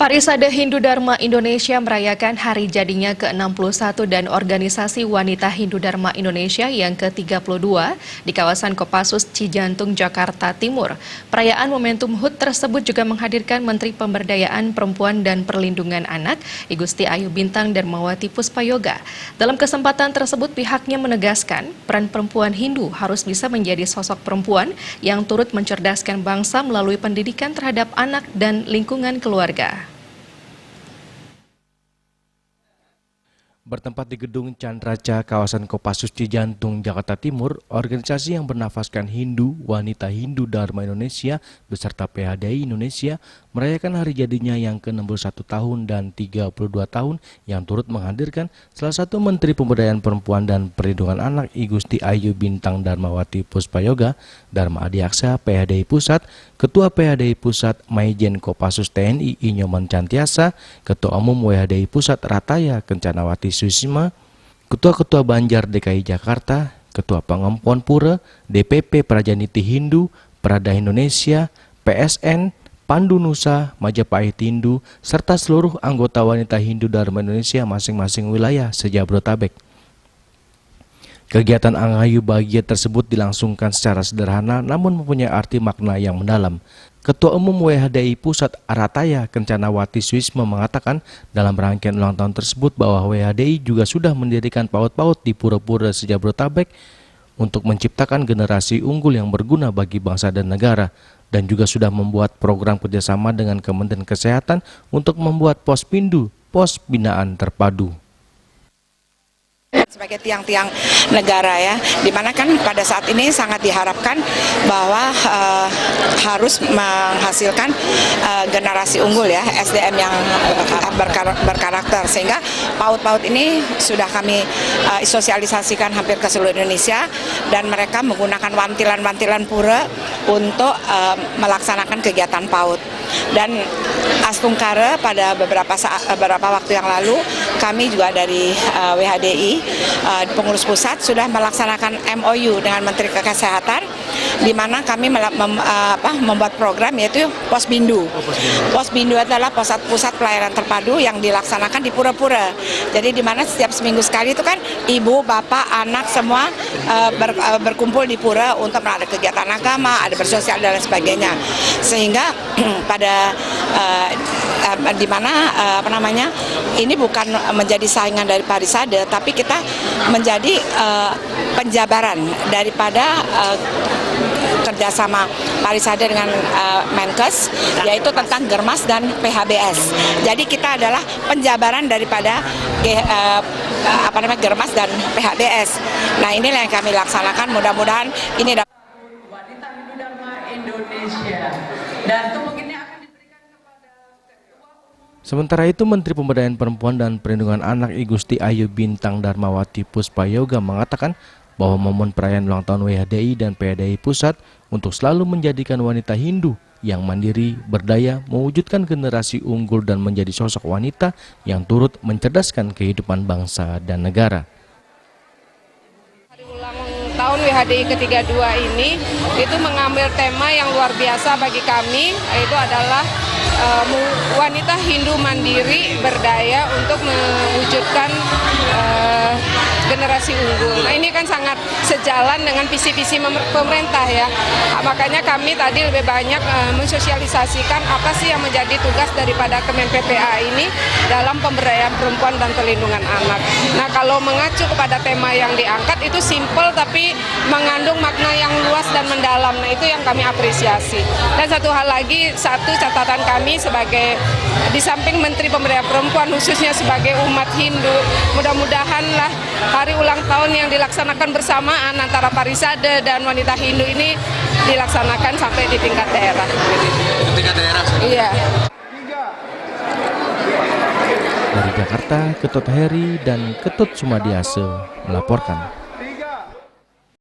Parisade Hindu Dharma Indonesia merayakan hari jadinya ke-61 dan organisasi Wanita Hindu Dharma Indonesia yang ke-32 di kawasan Kopassus, Cijantung, Jakarta Timur. Perayaan momentum HUT tersebut juga menghadirkan Menteri Pemberdayaan Perempuan dan Perlindungan Anak, I Gusti Ayu Bintang Darmawati Puspayoga. Dalam kesempatan tersebut pihaknya menegaskan peran perempuan Hindu harus bisa menjadi sosok perempuan yang turut mencerdaskan bangsa melalui pendidikan terhadap anak dan lingkungan keluarga. Bertempat di Gedung Candraca, kawasan Kopassus Cijantung, Jakarta Timur, organisasi yang bernafaskan Hindu, Wanita Hindu Dharma Indonesia, beserta PHDI Indonesia, merayakan hari jadinya yang ke-61 tahun dan 32 tahun yang turut menghadirkan salah satu Menteri Pemberdayaan Perempuan dan Perlindungan Anak, I Gusti Ayu Bintang Darmawati Puspayoga, Dharma Adiaksa, PHDI Pusat, Ketua PHDI Pusat Maijen Kopassus TNI Inyoman Cantiasa, Ketua Umum WHDI Pusat Rataya Kencanawati Susima, Ketua-Ketua Banjar DKI Jakarta, Ketua Pangempon Pura, DPP Prajaniti Hindu, Prada Indonesia, PSN, Pandu Nusa, Majapahit Hindu, serta seluruh anggota Wanita Hindu Dharma Indonesia masing-masing wilayah se-Jabodetabek. Kegiatan Angayu Bahagia tersebut dilangsungkan secara sederhana namun mempunyai arti makna yang mendalam. Ketua Umum WHDI Pusat Arataya Kencanawati Suisma mengatakan dalam rangkaian ulang tahun tersebut bahwa WHDI juga sudah mendirikan PAUD-PAUD di pura-pura se-Jabodetabek untuk menciptakan generasi unggul yang berguna bagi bangsa dan negara, dan juga sudah membuat program kerjasama dengan Kementerian Kesehatan untuk membuat pos pindu, pos binaan terpadu. Sebagai tiang-tiang negara ya, dimana kan pada saat ini sangat diharapkan bahwa harus menghasilkan generasi unggul ya, SDM yang berkarakter, sehingga PAUD-PAUD ini sudah kami sosialisasikan hampir ke seluruh Indonesia, dan mereka menggunakan wantilan-wantilan pura untuk melaksanakan kegiatan PAUD. Dan Astungkara pada beberapa waktu yang lalu kami juga dari WHDI pengurus pusat sudah melaksanakan MOU dengan Menteri Kesehatan, di mana kami membuat program yaitu Pos Bindu. Pos Bindu adalah pusat pelayanan terpadu yang dilaksanakan di pura-pura. Jadi di mana setiap seminggu sekali itu kan ibu, bapak, anak semua berkumpul di pura untuk melakukan kegiatan agama, ada bersosial dan lain sebagainya. Sehingga pada di mana ini bukan menjadi saingan dari Parisade, tapi kita menjadi penjabaran daripada kerjasama Parisade dengan Menkes, yaitu tentang Germas dan PHBS. Jadi kita adalah penjabaran daripada Germas dan PHBS. Nah, inilah yang kami laksanakan. Mudah-mudahan ini dapat Wanita Hindu Dharma Indonesia, dan kemungkinan akan diberikan kepada Sementara itu, Menteri Pemberdayaan Perempuan dan Perlindungan Anak I Gusti Ayu Bintang Darmawati Puspayoga mengatakan bahwa momen perayaan ulang tahun WHDI dan PHDI Pusat untuk selalu menjadikan wanita Hindu yang mandiri, berdaya, mewujudkan generasi unggul dan menjadi sosok wanita yang turut mencerdaskan kehidupan bangsa dan negara. Hari ulang tahun WHDI ke-32 ini itu mengambil tema yang luar biasa bagi kami, yaitu adalah wanita Hindu mandiri berdaya untuk mewujudkan generasi unggul. Nah, ini kan sangat sejalan dengan visi-visi pemerintah ya. Makanya kami tadi lebih banyak mensosialisasikan apa sih yang menjadi tugas daripada Kemen PPA ini dalam pemberdayaan perempuan dan perlindungan anak. Nah, kalau mengacu kepada tema yang diangkat itu simpel tapi mengandung makna yang luas dan mendalam. Nah, itu yang kami apresiasi. Dan satu hal lagi, satu catatan kami sebagai di samping Menteri Pemberdayaan Perempuan khususnya sebagai umat Hindu, mudah-mudahanlah hari ulang tahun yang dilaksanakan bersamaan antara Parisade dan Wanita Hindu ini dilaksanakan sampai di tingkat daerah. Tingkat daerah? Iya. Dari Jakarta, Ketut Heri dan Ketut Sumadiase melaporkan.